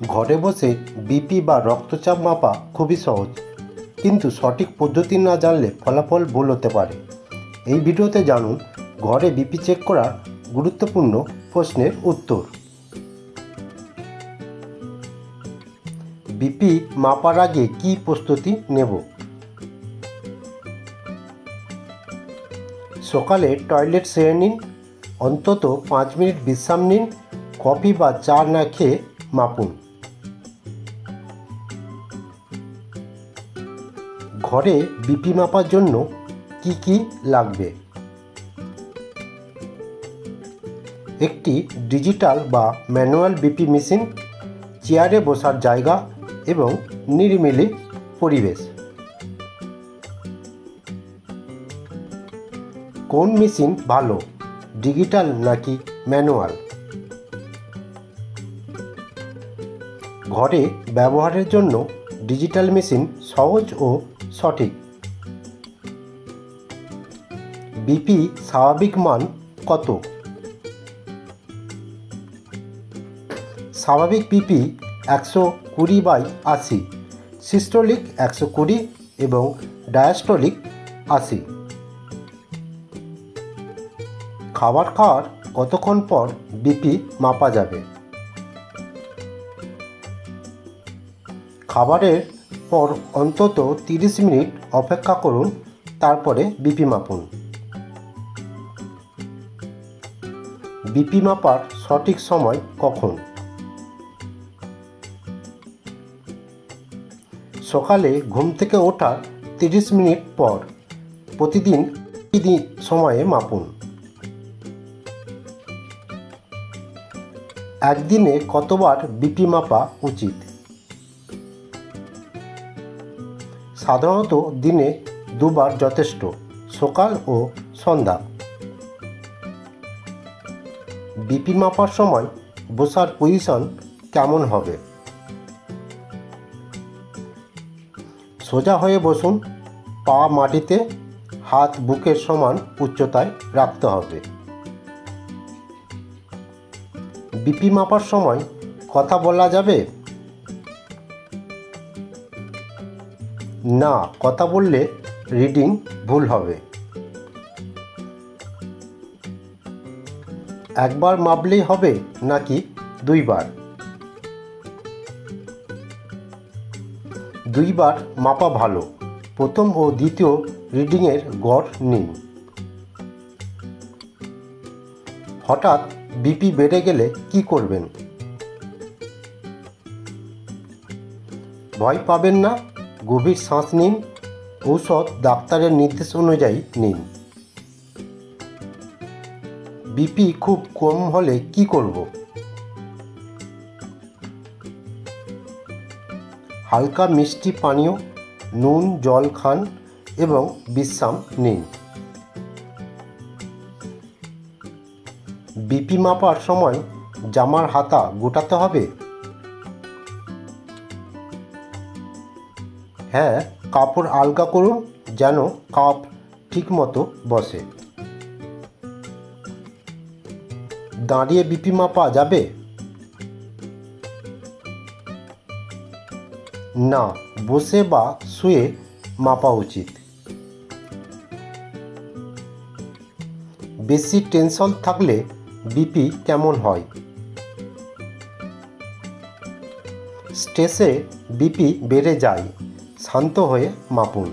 ঘরে বসে বিপি বা রক্তচাপ মাপা খুবই সহজ, কিন্তু সঠিক পদ্ধতি না জানলে ফলাফল ভুল হতে পারে। এই ভিডিওতে জানুন ঘরে বিপি চেক করার গুরুত্বপূর্ণ প্রশ্নের উত্তর। বিপি মাপার আগে কী প্রস্তুতি নেব? সকালে টয়লেট সেরে নিন, অন্তত 5 মিনিট বিশ্রাম নিন, কফি বা চা না খেয়ে মাপুন। ঘরে বিপি মাপার জন্য কি কি লাগবে? একটি ডিজিটাল বা ম্যানুয়াল বিপি মেশিন, চেয়ারে বসার জায়গা এবং নিরিবিলি পরিবেশ। কোন মেশিন ভালো, ডিজিটাল নাকি ম্যানুয়াল? ঘরে ব্যবহারের জন্য ডিজিটাল মেশিন সহজ ও সঠিক। বিপি স্বাভাবিক মান কত? স্বাভাবিক বিপি 120/80, সিস্টোলিক 120 এবং ডায়াস্টোলিক 80। খাবার খাওয়ার কতক্ষণ পর বিপি মাপা যাবে? খাবারের পর অন্তত 30 মিনিট অপেক্ষা করুন, তারপরে বিপি মাপুন। বিপি মাপার সঠিক সময় কখন? সকালে ঘুম থেকে ওঠার 30 মিনিট পর, প্রতিদিন সময়ে মাপুন। একদিনে কতবার বিপি মাপা উচিত? সাধারণত দিনে 2 বার যথেষ্ট, সকাল ও সন্ধ্যা। বিপি মাপার সময় বসার পজিশন কেমন হবে? সোজা হয়ে বসুন, পা মাটিতে, হাত বুকের সমান উচ্চতায় রাখতে হবে। বিপি মাপার সময় কথা বলা যাবে? না, কথা বললে রিডিং ভুল হবে। একবার মাপলেই হবে নাকি 2 বার? 2 বার মাপা ভালো। প্রথম ও দ্বিতীয় রিডিংয়ের গড় নিন। হঠাৎ বিপি বেড়ে গেলে কি করবেন? ভয় পাবেন না, গভীর শ্বাস নিন, ঔষধ ডাক্তারের নির্দেশ অনুযায়ী নিন। বিপি খুব কম হলে কি করব? হালকা মিষ্টি পানীয়, নুন জল খান এবং বিশ্রাম নিন। বিপি মাপার সময় জামার হাতা গোটাতে হবে? হ্যাঁ, কাপড় আলগা করুন যেন কাপ ঠিকমতো বসে। দাঁড়িয়ে বিপি মাপা যাবে? না, বসে বা শুয়ে মাপা উচিত। বেশি টেনশন থাকলে বিপি কেমন হয়? স্ট্রেসে বিপি বেড়ে যায়, শান্ত হয়ে মাপুন।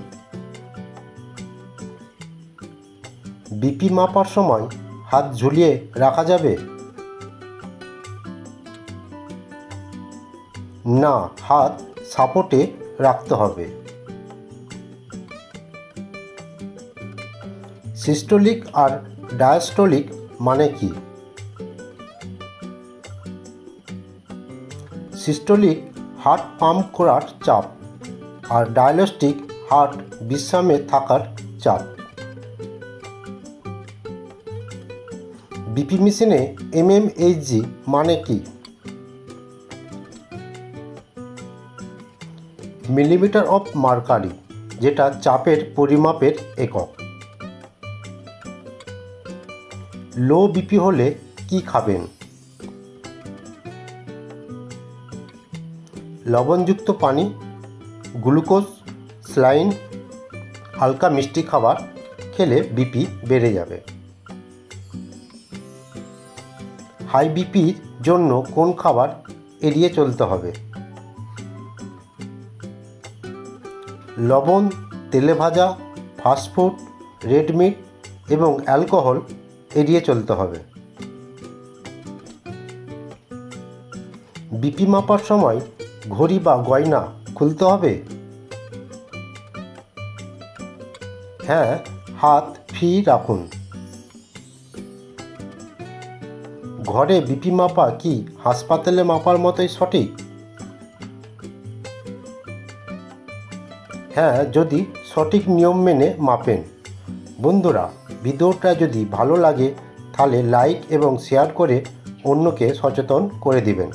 বিপি মাপার সময় হাত ঝুলিয়ে রাখা যাবে? না, হাত সাপোর্টে রাখতে হবে। সিস্টোলিক আর ডায়াস্টোলিক মানে কি? সিস্টোলিক হার্ট পাম্প করার চাপ, আর ডায়াস্টোলিক হার্ট বিশ্রামে থাকার চাপ। বিপি মেশিনে mmHg মানে কি? মিলিমিটার অফ মার্কারি, যেটা চাপের পরিমাপের একক। লো বিপি হলে কি খাবেন? লবণযুক্ত পানি, গ্লুকোজ, স্যালাইন, হালকা মিষ্টি খাবার খেলে বিপি বেড়ে যাবে। হাই বিপির জন্য কোন খাবার এড়িয়ে চলতে হবে? লবণ, তেলে ভাজা, ফাস্টফুড, রেড মিট এবং অ্যালকোহল এড়িয়ে চলতে হবে। বিপি মাপার সময় ঘড়ি বা গয়না খুলতে হবে? হ্যাঁ, হাত ফ্রি রাখুন। ঘরে বিপি মাপা কি হাসপাতালে মাপার মতোই সঠিক? হ্যাঁ, যদি সঠিক নিয়ম মেনে মাপেন। বন্ধুরা, ভিডিওটা যদি ভালো লাগে তাহলে লাইক এবং শেয়ার করে অন্যকে সচেতন করে দিবেন।